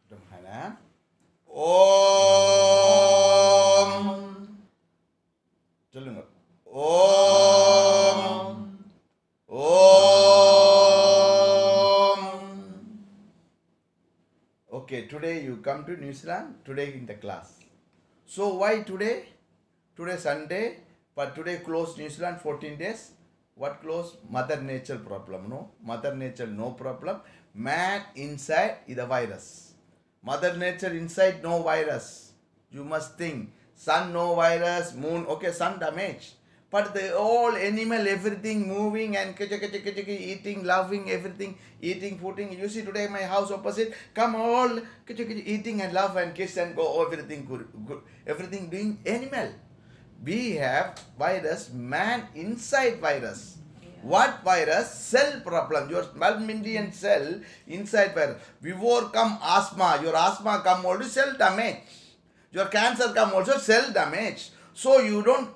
Brahmana. Om. சொல்லுங்க. Om. Om. Okay, today you come to New Zealand. Today in the class. So why today? Today Sunday, but today close New Zealand 14 days. What close? Mother Nature problem. No, Mother Nature no problem. Man inside is a virus. Mother Nature inside no virus. You must think. Sun no virus. Moon okay. Sun damage. But the all animal everything moving and eating, loving everything, eating, putting. You see today my house opposite. Come all eating and love and kiss and go. Everything good. Everything doing animal. We have virus, man inside virus. What virus? Cell problem. Your Malmedian cell inside virus. Before come asthma. Your asthma come also cell damage. Your cancer come also cell damage. So you don't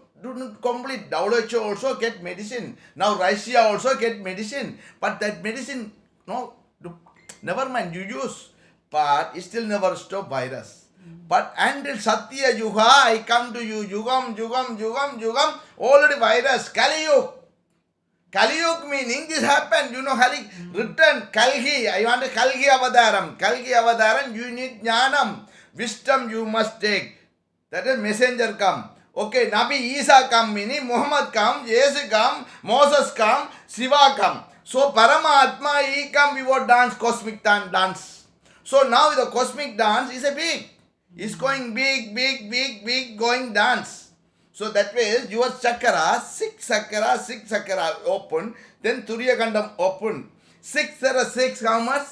complete. WHO also get medicine. Now Russia also get medicine. But that medicine, no, never mind, you use. But it still never stop virus. But until Satya Yuga, I come to you, Yugam, already virus, Kali Yuga. Kali Yuga meaning this happened, you know, written, Kalgi, I want a Kalgi Avadaram. Kalgi Avadaram, you need Jnanam. Wisdom you must take. That is messenger come. Okay, Nabi Isa come meaning, Muhammad come, Jesus come, Moses come, Shiva come. So Paramatma, he come, we will dance, cosmic dance. So now the cosmic dance is a big. It's going big, going dance. So that way, your chakra, six chakra open, then Turiya Kandam open. 6 how much?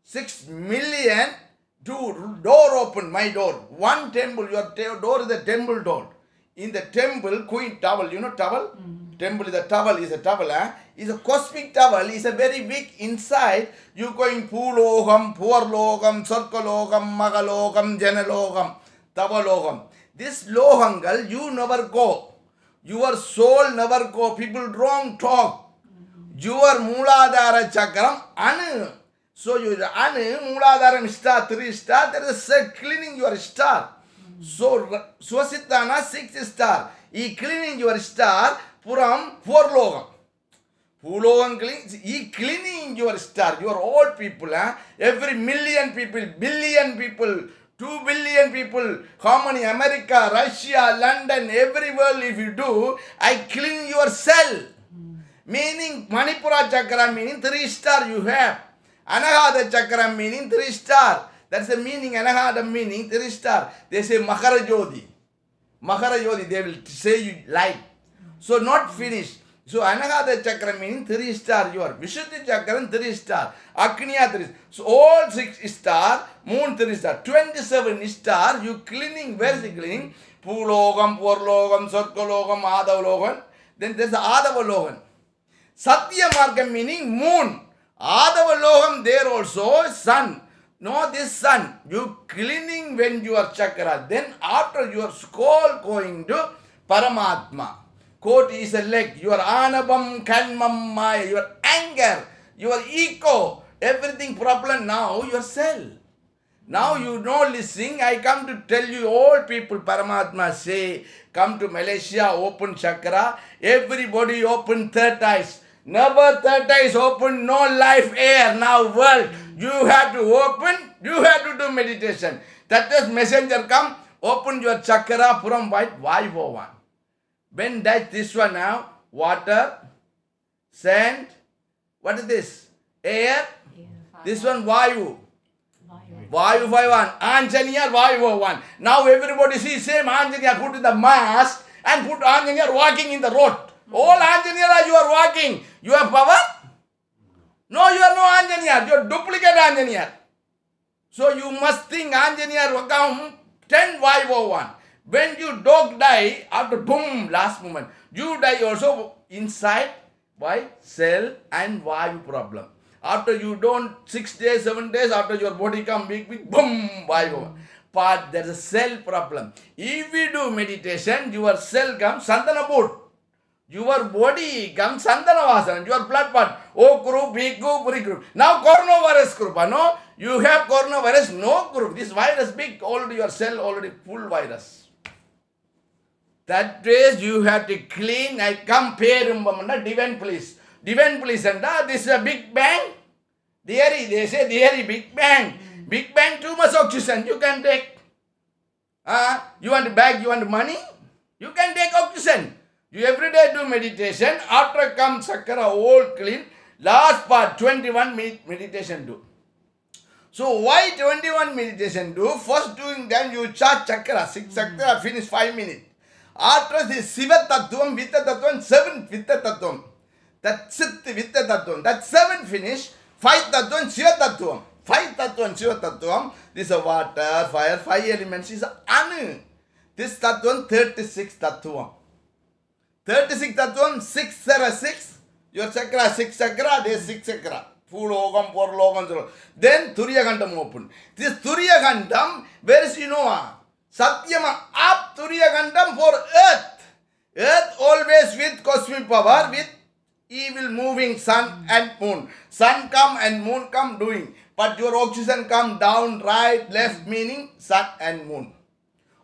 6 million, door open, my door. One temple, your door is the temple door. In the temple, queen towel, you know towel? Temple is a towel, is a cosmic towel, is a very big inside. You going Pulogam, Purlogam, Sarkologam, Magalogam, Janalogam, Tavalogam. This lohangal, you never go. Your soul never go. People wrong talk. Your Muladhara Chakram, Anu. So you Anu, Muladharam star, 3 star, there is a cleaning your star. So Swasiddhana 6 star. He cleaning your star from 4 logam. Pulogam cleans, he cleaning your star. You are all people, every million people, billion people, 2 billion people, how many? America, Russia, London, every world if you do, I clean your cell. Meaning Manipura Chakra meaning 3 star you have. Anahata Chakra meaning 3 star. That's the meaning, Anahata meaning 3 star. They say Makara Jodi. Makara Jodi, they will say you light. So not finished. So Anahata Chakra meaning 3 star you are. Vishuddhi Chakra 3 star. Agniya 3 star. So all 6 star, moon 3 star. 27 star, you cleaning, where is the cleaning? Pulogam, Purlogam, Sarkologam, Adavalogam. Then there's the Adavalogam. Satya Margam meaning moon. Adavalogam there also, sun. No, this sun, you cleaning when you are chakra. Then after your skull going to Paramatma. Coat is a leg. Your anabam, kanmam, maya, your anger, your ego, everything problem now, your cell. Now you know listening, I come to tell you all people, Paramatma say, come to Malaysia, open chakra, everybody open 3rd eyes. Never 3rd eyes open, no life air, now world. You have to open, you have to do meditation. That is messenger come, open your chakra from white, Vayu one. When that this one now, water, sand, what is this? Air, this one Vayu. Vayu 5-1, Anjaniya Vayu 1. Now everybody see same Anjaniya put in the mask and put Anjaniya walking in the road. All Anjaniya you are walking. You have power? No, you are no Anjaniya. You are duplicate Anjaniya. So you must think Anjaniya come 10 Vayu 1. When you dog die, after boom, last moment, you die also inside by cell and Vayu problem. After you don't, 6 days, 7 days, after your body come big, boom, Vayu. But there is a cell problem. If we do meditation, your cell comes Sandana Boot. Your body comes Sandana Vasan, your blood part, O group, B group, B group. Now coronavirus group, no? You have coronavirus, no group. virus big, already your cell already full virus. That days you have to clean. I come divine police. Divine police and this is a big bang. Theory, they say theory, big bang. Big bang, too much oxygen. You can take. You want a bag, you want money? You can take oxygen. You every day do meditation. After come chakra, all clean. Last part, 21 minute meditation do. So why 21 meditation do? First doing then you chart chakra, 6 chakra, finish 5 minutes. After this Siva Tattvam, Vitta Tattvam, 7 Vitta Tattvam. That Sit Vitta Tattvam. That 7 finish, 5 Tattvam, Shiva Tattvam. 5 Tattvam, Shiva Tattvam. This is water, fire, 5 elements is Anu. This Tattvam, 36 Tattvam. 36 Tattvam, 6 Sara 6. Your chakra, 6 chakra, there is 6 chakra. Full logam, 4 logam. Then Turiya Gandam open. This Turiya Gandam, where is Satyama up Turiya Gandam for earth. Earth always with cosmic power, with evil moving sun and moon. Sun come and moon come doing. But your oxygen come down, right, left, meaning sun and moon.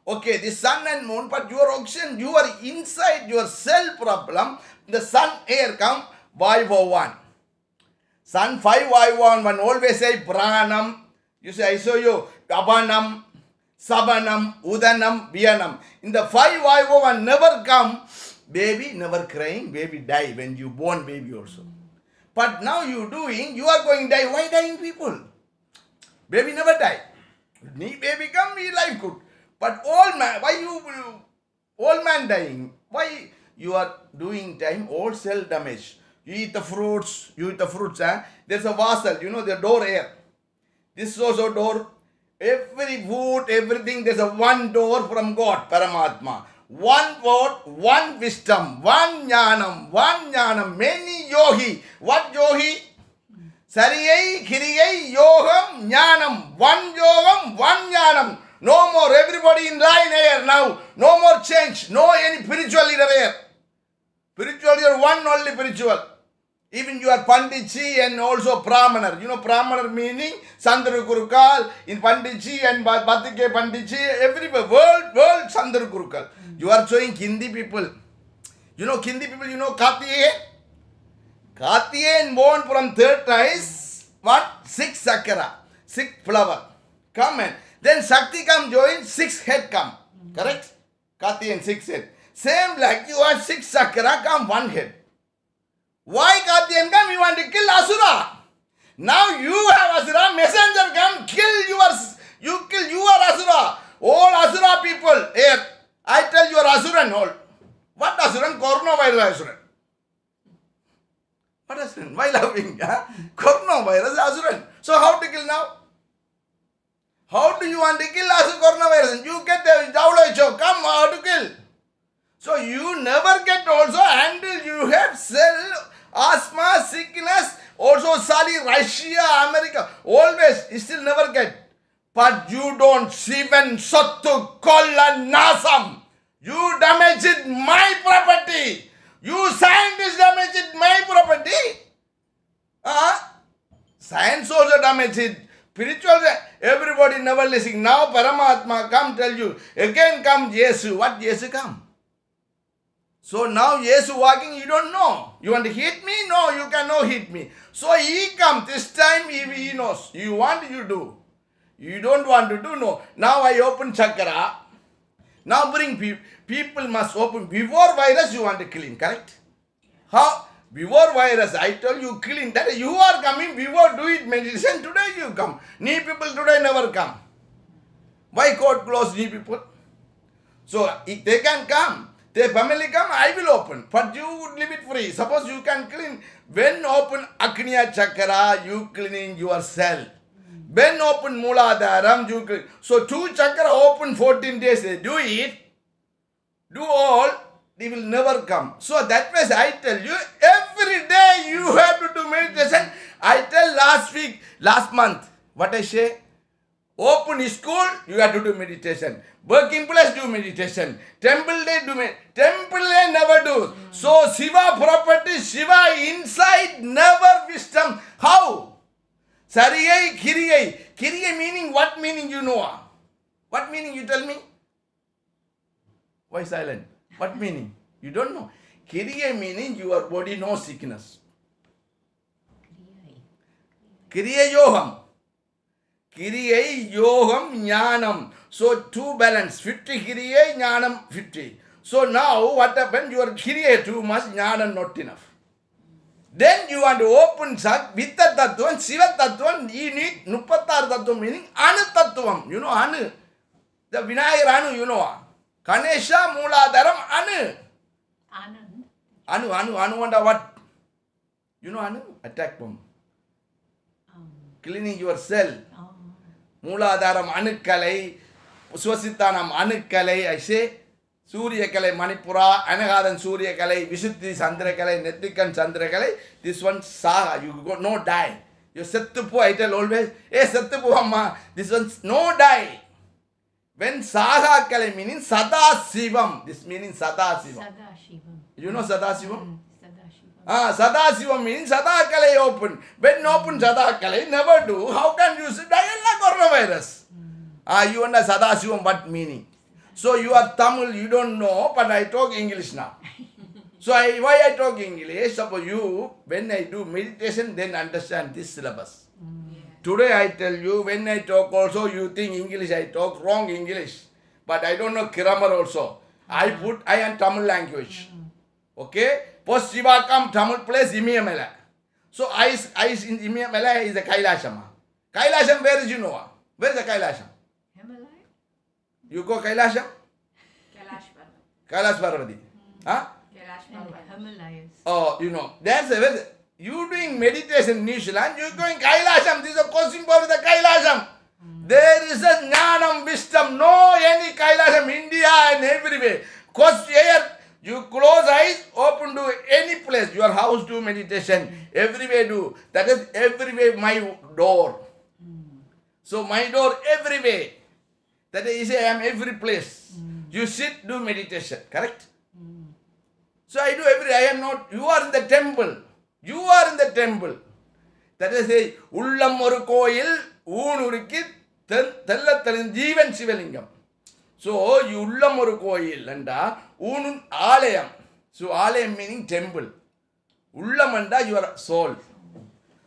Okay, the sun and moon, but your oxygen, you are inside your cell problem. The sun air come, Y1. Sun 5 Y1, always say Pranam. You say, I show you, Abanam, Sabanam, Udanam, Vyanam. In the 5 Y1 never come, baby never crying, baby die when you born baby also. But now you doing, you are going to die. Why dying people? Baby never die. Baby come, he life good. But old man, why you old man dying? Why you are doing time, all cell damage? You eat the fruits, There's a vessel, the door air. This is also door. Every food, everything, there's a one door from God, Paramatma. One word, one wisdom, one jnanam, many yogi. What yogi? Sariyai, Kiriyai, Yogam, Jnanam. One Yogam, one Jnanam. No more, everybody in line here now. No more change, no any spiritual leader here. Spiritual leader, one only spiritual. Even you are Panditji and also Brahmanar. Brahmanar meaning Sandra Gurukal, in Panditji and Batike Panditji, everywhere, world Sandra Gurukal. You are showing Hindi people. Hindi people, Kartiye? Kartiye born from 3rd eyes, what? 6 chakra, 6 flower. Come and then Shakti come join, 6 head come. Correct? Kartiye 6 head. Same like you have 6 chakra, come 1 head. Why Kartiyan come? You want to kill Asura. Now you have Asura, messenger come, you kill your Asura. All Asura people here. I tell you are Asuran all. What Asuran? Coronavirus Asuran. What Asuran? Why laughing? Coronavirus Asuran. So how to kill now? How do you want to kill coronavirus? You get the WHO, come how to kill. So you never get also until you have cell, asthma, sickness, also sorry, Russia, America, always, you still never get. But you don't even Sattu Kolla Nasam. You damaged my property. You scientists damaged my property. Science also damaged. Spiritual, everybody never listening. Now Paramatma come tell you. Again come Yesu. What Yesu come? So now Yesu walking, you don't know. You want to hit me? No, you cannot hit me. So he come. This time he knows. You want, you do. You don't want to do, no. Now I open chakra. Now bring people must open. Before virus you want to clean, correct? How? Before virus, I told you clean. That you are coming before do it meditation. Today you come. Knee people today never come. Why court close knee people? So if they can come, their family come, I will open. But you would leave it free. Suppose you can clean. When open Agnya chakra, you cleaning your cell. When open Mooladharam, you clean. So 2 chakra open 14 days, they do it. Do all, they will never come. So that means I tell you, every day you have to do meditation. I tell last month, what I say? Open school, you have to do meditation. Working place, do meditation. Temple day, do meditation. Temple day, never do. So Shiva property, Shiva inside, never wisdom. How? Sarigai, Kirigai. Kirigai meaning, what meaning you know? What meaning you tell me? Why silent? What meaning? You don't know. Kirigai meaning your body no sickness. Kriya Yoham. Kriya Yoham Jnanam. So two balance. 50 Kriya, Jnanam 50. So now what happened? Your Kriya too much, Jnanam not enough. Then you want to open Sak, Vitta Tattvam, Siva Tattvam, you need Nupattar Tattvam meaning Anu Tattvam. You know Anu. The Vinayar Anu, you know. Ganesha Mooladaram Anu. Anu wonder what? You know Anu? Attack bomb. Cleaning your cell. Mooladaram Anukalai, Swasitanam Anukalai, I say, Surya Kalai Manipura, Anagadan Surya Kalai, Visuddhi Sandra Kalai, Netikan Sandra Kalai, this one Saga, you go no die. You Sattupu, I tell always, Sattupu Amma, this one's no die. When Saga Kalai meaning Sada Sivam, this meaning Sada Sivam. You know Sada Sivam? Sada Sivam means Sada Kalai open. When open Sada Kalai, never do. How can you say coronavirus? You understand Sada Sivam what meaning? So you are Tamil, you don't know, but I talk English now. So why I talk English? Suppose you, when I do meditation, then understand this syllabus. Today I tell you, when I talk also, you think English, I talk wrong English. But I don't know grammar also. I am Tamil language. Okay? Post Shivakam Tamil place Imiyamala. So ice in Imiyamala is the Kailasham. Kailasham, where is you know? Where is the Kailasham? Himalaya. You go Kailasham? Kailash Parvati. Huh? Himalayas. Oh, you know. That's a you doing meditation in New Zealand, you going Kailasham. This is a question for the Kailasham. There is a Jnanam wisdom. No any Kailasham, India and everywhere. Cause here, you close eyes, open to any place. Your house do meditation. Everywhere do. That is everywhere my door. So my door everywhere. That is I am every place. You sit, do meditation. Correct? So I do I am not, you are in the temple. You are in the temple. That is a Ullam oru koyil, Oonurikki, Tellathalin Jeevan Sivalingam. So, you Ullam oru koyil, anda, Oonun Alayam. So, Alayam meaning temple. Ullam anda your soul.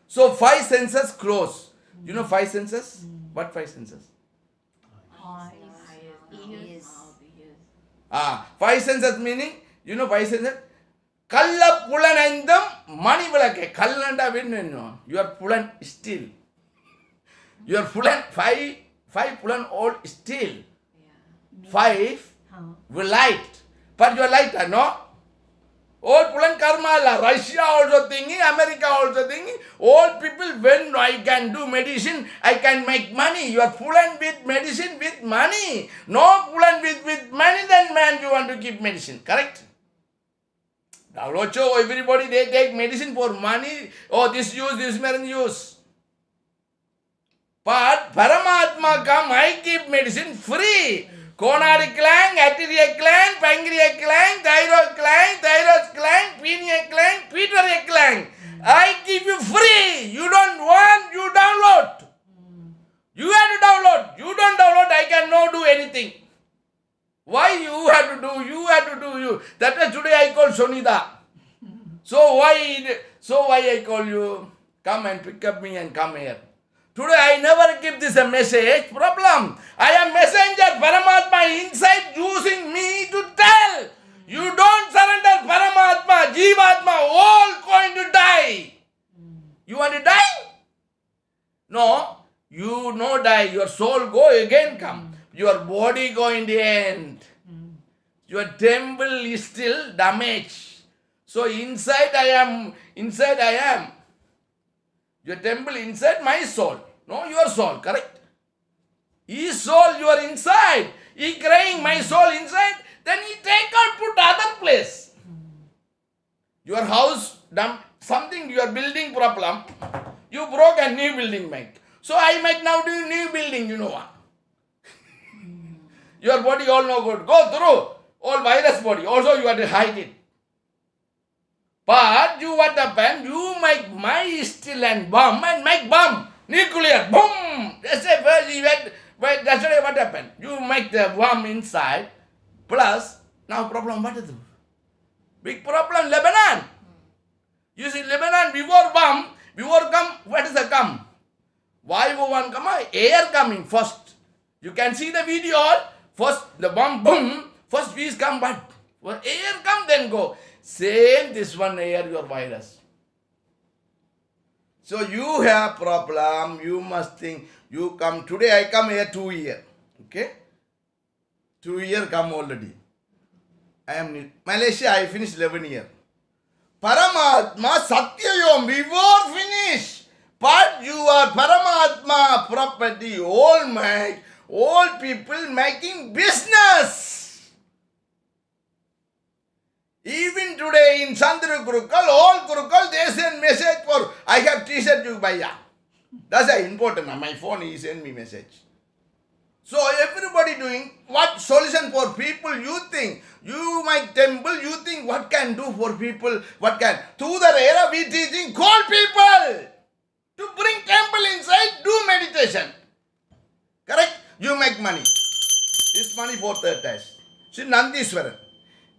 So, 5 senses close. You know 5 senses? What 5 senses? Eyes, ears. 5 senses meaning, you know 5 senses? Kalla Pulanandam Mani Vilake. Kallanda Vinno. Your Pulan still. Your Pulan 5 Pulan all still. 5 will light. But your light, no? All Pulan Karmala. Russia also thinking, America also thinking. All people, when I can do medicine, I can make money. You are Pulan with medicine with money. No Pulan with money, then man you want to keep medicine. Correct? Now, Rocho, everybody, they take medicine for money. Oh, this use, this man use. But Paramatma come, I keep medicine free. Coronary gland, arterial gland, pancreas gland, thyroid gland, pineal gland, pituitary gland. I give you free. You don't want, you download. You have to download. You don't download, I cannot do anything. Why you have to do? You have to do you. That is today I call Sonida. So why I call you? Come and pick up me and come here. Today I never give this a message. Problem. I am messenger. Paramatma inside using me to tell. You don't surrender Paramatma, Jivatma, all going to die. You want to die? No. You no die. Your soul go again come. Your body going to end. Your temple is still damaged. So inside I am. Your temple inside my soul. No, your soul, correct? His soul, you are inside. He crying, my soul inside. Then he take out, put other place. Your house, something you are building problem. You broke a new building make. So I might now do new building, you know what? Your body all no good. Go through. All virus body. Also you have to hide it. But you what happened? You make my steel and bomb and make bomb. Nuclear, boom! That's it, that's what happened. You make the bomb inside, plus, now problem, what is it? Big problem, Lebanon. You see, Lebanon, before bomb, before come, what is the come? Why one come? Air coming first. You can see the video, first the bomb, boom, first peace come, but air come, then go. Same this one air, your virus. So you have problem, you must think, you come, today I come here 2 year, okay? 2 year come already. I am Malaysia, I finished 11 year. Paramatma Satyayom, before finish, but you are Paramatma property, all people making business. Even today in Sandra Gurukul, all Gurukul, they send message for, I have t-shirt you buy. That's important. My phone, he send me message. So everybody doing what solution for people you think. You my temple, you think what can do for people, what can. Through the era we teaching, call people to bring temple inside, do meditation. Correct? You make money. This money for third test. See Nandiswaran.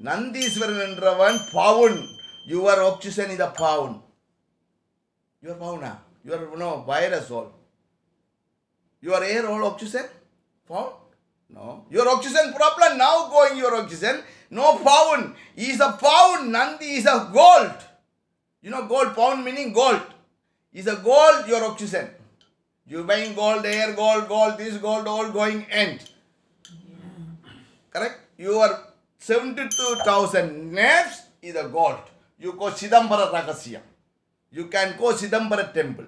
Nandiswaran என்றவன் pound. Your oxygen is a pound. You are pound. You are virus all. Your air all oxygen? Pound? No. Your oxygen problem now going your oxygen. No pound. Is a pound. Nandi is a gold. You know gold, pound meaning gold. Is a gold your oxygen. You buying gold, air gold, this gold all going end. Yeah. Correct? Your 72,000 nerves is a gold. You go Chidambara Rakasya. You can go Chidambara temple.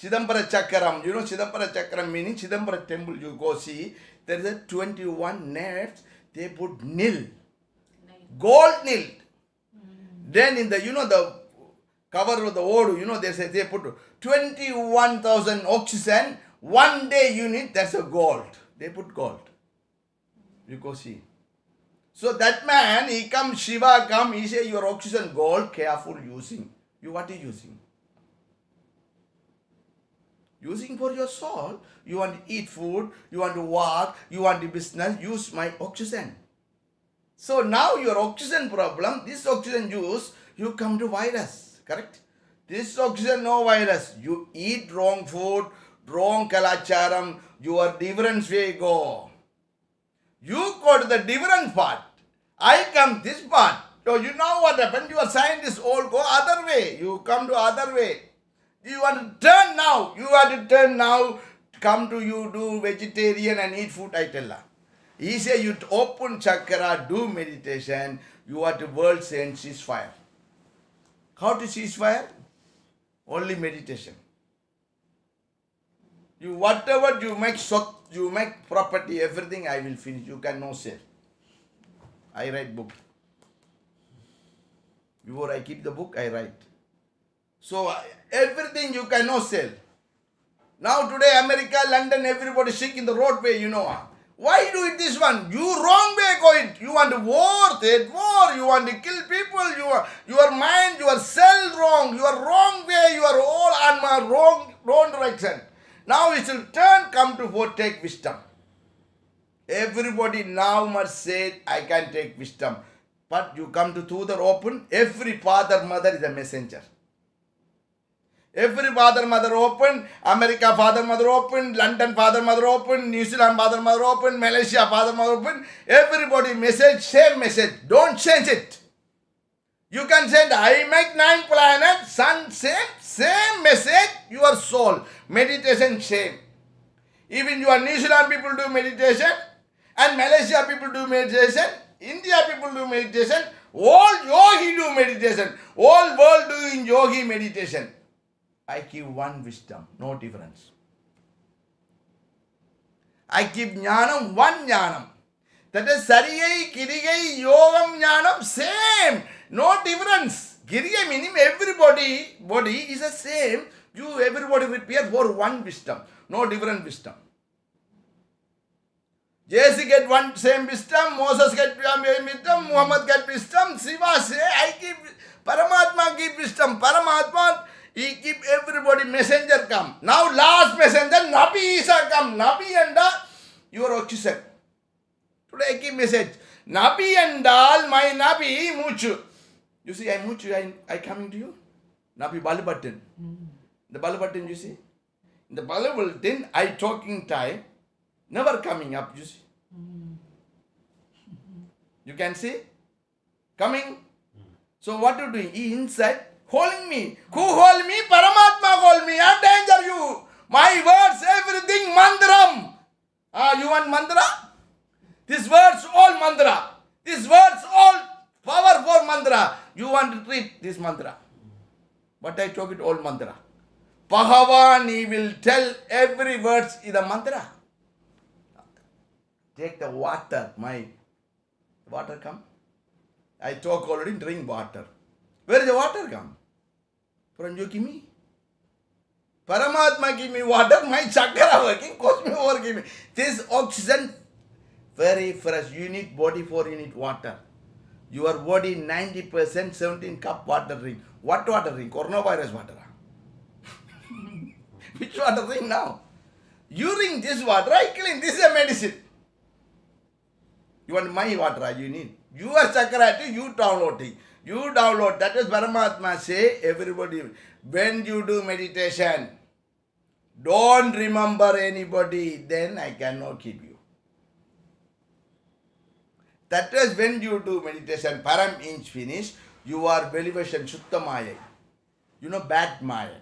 Chidambara Chakram. You know Chidambara Chakram meaning Chidambara temple. You go see. There is a 21 nerves. They put nil. Gold nil. Then in the, the cover of the odu, they say they put 21,000 oxygen. 1 day unit, that's a gold. They put gold. You go see. So that man, he come, Shiva come, he say your oxygen gold, careful using. You what are you using? Using for your soul. You want to eat food, you want to walk, you want to business, use my oxygen. So now your oxygen problem, this oxygen use, you come to virus, correct? This oxygen no virus. You eat wrong food, wrong kalacharam, your different way go. You go to the different part. I come this part. So you know what happened? Your scientists all go other way. You come to other way. You want to turn now. You want to turn now. Come to you do vegetarian and eat food. I tell her. He say you open chakra, do meditation. You are the world saying ceasefire. How to ceasefire? Only meditation. You whatever you make property, everything I will finish. You can no sell. I write book. Before I keep the book, I write. So everything you cannot sell. Now today America, London, everybody sick in the roadway, Why do it this one? You wrong way go it. You want to war. You want to kill people. Your mind, your cell wrong. You are wrong way. You are all on my wrong direction. Now it will come to take wisdom. Everybody now must say, I can take wisdom. But you come to through the open, every father, mother is a messenger. Every father, mother open, America father, mother open, London father, mother open, New Zealand father, mother open, Malaysia father, mother open. Everybody message, same message. Don't change it. You can send, I make 9 planets, sun, same message, your soul. Meditation, same. Even your New Zealand people do meditation, and Malaysia people do meditation, India people do meditation, all yogi do meditation, all world doing yogi meditation. I give one wisdom, no difference. I give jnanam, one jnanam. That is Sarigai, Kirigai, Yogam, Jnanam, same. No difference. Kirigai meaning everybody, body is the same. Everybody prepare for one wisdom. No different wisdom. Jesus get one same wisdom, Moses get wisdom, Muhammad get wisdom, Shiva say, I give, Paramatma give wisdom. Paramatma, He keep everybody messenger come. Now last messenger, Nabi Isa come. Nabi and your oxygen. Today I keep message. Nabi and all my Nabi muchu. You see, I muchu, I coming to you. Nabi Balu button. The Balu button, you see. In the Balu button, I talking time, never coming up, you see. You can see? Coming. So what you doing? He inside holding me. Who hold me? Paramatma hold me. I danger you. My words, everything mantram. You want mantra? These words all mantra. These words all power for mantra. You want to treat this mantra. But I talk it all mantra. Bhagavan, he will tell every words is a mantra. Take the water, my water come. I talk already, drink water. Where is the water come? From you give me. Paramatma give me water, my chakra working, cosmic over give me. This oxygen, very fresh. You need body for you need water. Your body 90%, 17 cup water drink. What water drink? Coronavirus water. Which water drink now? You drink this water, I clean. This is a medicine. You want my water, you need. You are chakra, you downloading. You download. That is Paramatma say, everybody, when you do meditation, don't remember anybody, then I cannot keep you. That is when you do meditation, Param inch finish, you are elevation, Sutta Maya. You know bad Maya.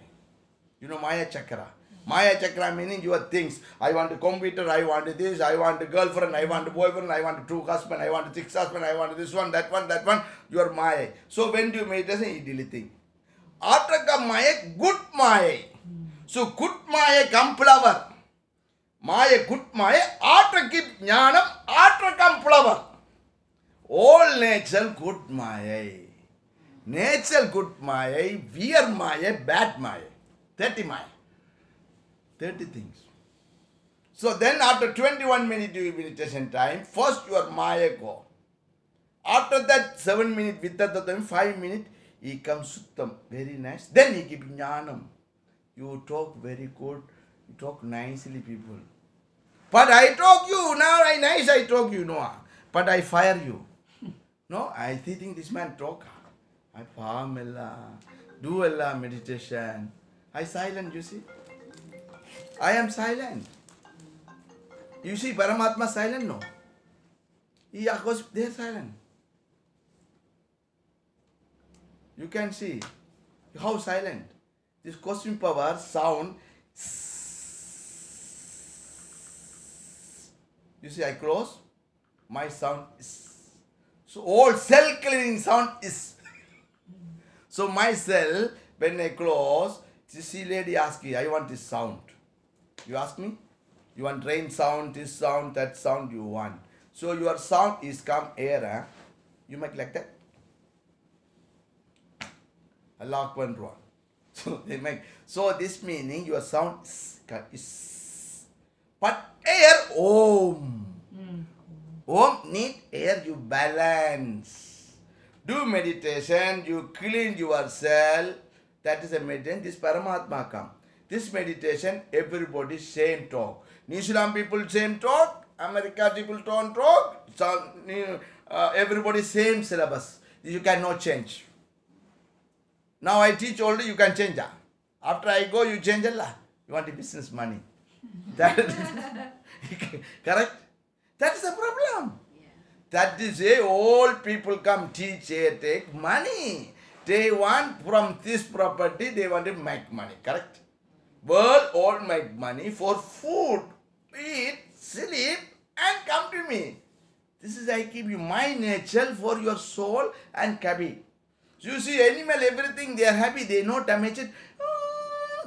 You know Maya Chakra. Maya Chakra meaning your things. I want a computer, I want this, I want a girlfriend, I want a boyfriend, I want a two husband, I want a six husband, I want this one, that one, that one. You are Maya. So when you meditation, you delete thing. After come Maya, good Maya. So good Maya come flower. Maya, good Maya, after keep Jnanam, after come flower. All nature good Maya. Nature good Maya, weird Maya, bad Maya. 30 Maya. 30 things. So then after 21 minutes meditation time, first your Maya go. After that 7 minutes, with that 5 minutes, he comes Suttam, very nice. Then he gives Jnanam. You talk very good, you talk nicely people. But I talk you, now I talk you, no. But I fire you. No, I think this man talk. I palm do meditation. I silent, you see. I am silent. You see Paramatma silent, no? He goes, they are silent. You can see how silent. This cosmic power sound. You see, I close. My sound is. So all cell cleaning sound is. So my cell, when I close, see lady ask you, I want this sound. You ask me? You want rain sound, this sound, that sound you want. So your sound is come air. You make like that. Allah Akbar one. So they make. So this meaning your sound is. But air, Om. Om need air, you balance. Do meditation, you clean yourself. That is a meditation. This Paramatma come. This meditation, everybody same talk. New Zealand people same talk. America people don't talk. So, everybody same syllabus. You cannot change. Now I teach already, you can change that. After I go, you change Allah. You want the business money. That correct? That is the problem. Yeah. That is a all people come teach, take money. They want from this property, they want to make money. Correct? World all make money for food, eat, sleep, and come to me. This is I give you my nature for your soul and kabi. So you see animal, everything, they are happy, they not damage it.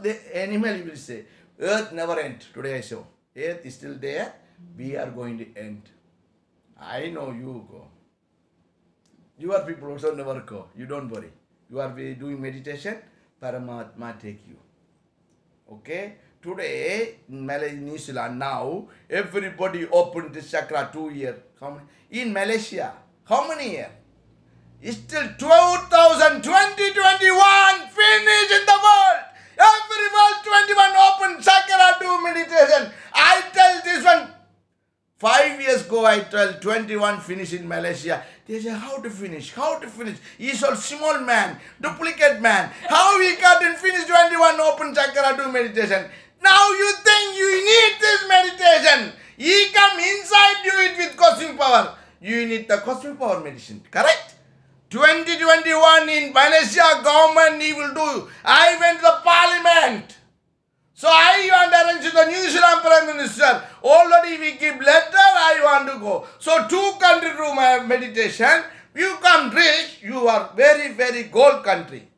The animal will say, earth never end. Today I saw, earth is still there, we are going to end. I know you go. Your people also never go. You don't worry. You are doing meditation, Paramatma take you. Okay? Today, in Malaysia, New Zealand, now, everybody opened this chakra 2 years. How many? In Malaysia, how many years? Still 2021 finish in the world. Every world 21 open chakra do meditation. I tell this one 5 years ago I tell 21 finish in Malaysia. They say how to finish, how to finish. He's a small man, duplicate man. How he can't finish 21 open chakra do meditation. Now you think you need this meditation. He come inside you it with cosmic power. You need the cosmic power medicine, correct? 2021 in Malaysia government he will do. I went to the parliament. So I want to arrange to the New Zealand Prime Minister. Already we give letter, I want to go. So 2 country do my meditation. You come rich, you are very, very gold country.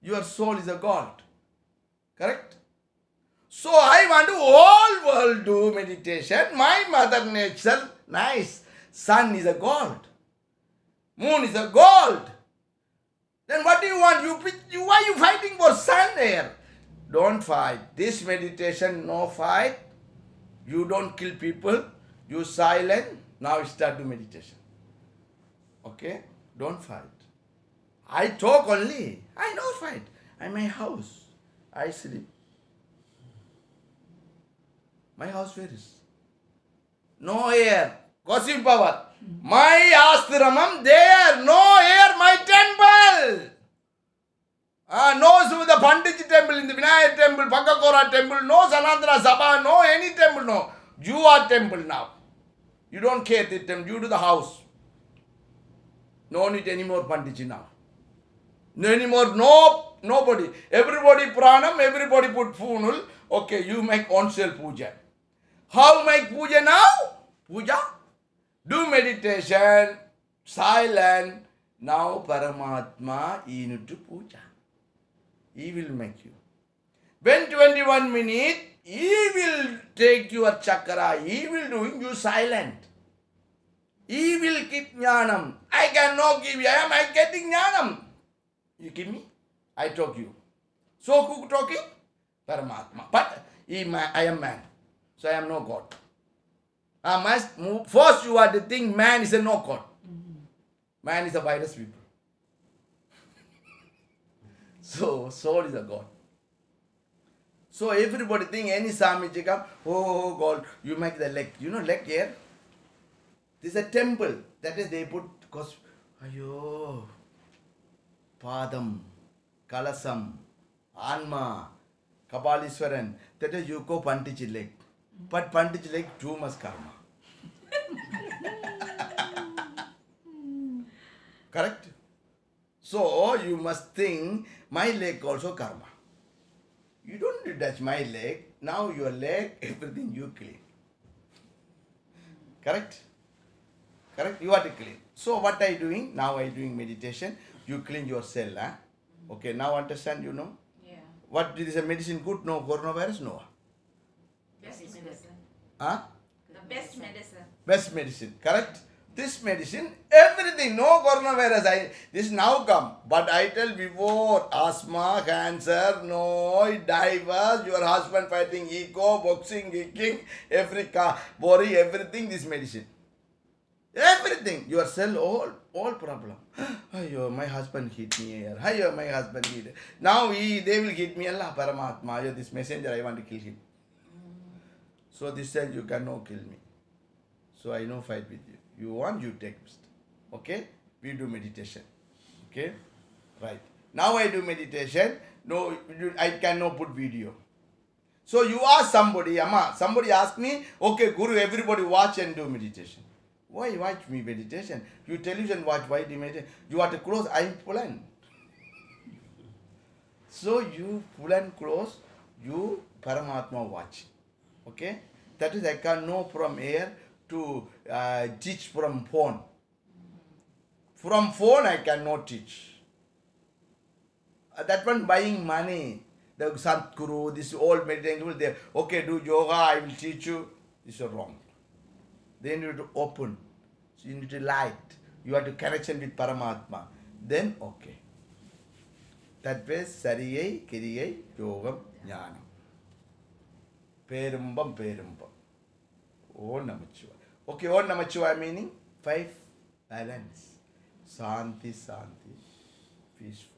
Your soul is a gold. Correct? So I want to whole world do meditation. My mother nature, nice. Sun is a gold. Moon is a gold. Then what do you want? Why are you fighting for sun here? Don't fight. This meditation, no fight. You don't kill people. You silent. Now start the meditation. Okay? Don't fight. I talk only. I don't fight. I'm my house. I sleep. My house where is? No air. Cosmic power. My ashramam there. No air. My temple. No the Pandit temple, in the Vinayak temple, Pakakora temple, no Sanatana Sabha, no any temple, no. You are temple now. You don't care the temple, you do the house. No need any more Panditji now. No anymore, no, nobody. Everybody pranam, everybody put funul. Okay, you make on-self puja. How make puja now? Puja? Do meditation, silent. Now Paramatma, you need to puja. He will make you. When 21 minutes, he will take your chakra. He will do you silent. He will keep jnanam. I cannot give you. Am I getting jnanam? You give me? I talk you. So who talking? Paramatma. But I am man. So I am no God. I must move. First you are the thing, man is a no God. Man is a virus people. So, soul is a God. So, everybody think any Swamiji come, oh God, you make the leg. You know leg here? This is a temple. That is they put, because, ayo, Padam, Kalasam, Anma, Kapalishwaran. That is you go Panditji leg. But Panditji leg too much karma. Correct? So, you must think, my leg also karma. You don't need to touch my leg. Now your leg, everything you clean. Correct? Correct? You are to clean. So, what are you doing? Now I doing meditation. You clean your cell. Huh? Okay, now understand, you know? Yeah. What is a medicine good? No, coronavirus? No. Best medicine. Huh? The best medicine. Best medicine. Correct? This medicine, everything, no coronavirus. This now come. But I tell before, asthma, cancer, no, divers, your husband fighting ego, boxing, kicking, every body, everything, this medicine. Everything, your cell, all problem. Ayo, my husband hit me here. Ayo, my husband hit. Now they will hit me. Allah, Paramatma, ayo, this messenger, I want to kill him. So this cell, you cannot kill me. So I no fight with you. You want, you take. Okay? We do meditation. Okay? Right. Now I do meditation. No, I cannot put video. So you ask somebody, Amma, somebody asked me, okay, Guru, everybody watch and do meditation. Why watch me meditation? You television watch, why do meditation? You want to close, I pull in. So you pull and close, you Paramatma watch. Okay? That is, I can know from here to teach from phone. From phone I cannot teach. That one buying money. The Sadhguru, this old meditation, they okay, do yoga, I will teach you. This is wrong. Then you need to open. So you need to light. You have to connection with Paramatma. Then okay. That way, Sariyai, Kiriyai, Yogam, Jnanam. Perumbam, Perumbam. Om Namah Shivaya. Okay, Om Namah Shivaya meaning 5 balance. Shanti, Shanti, peaceful.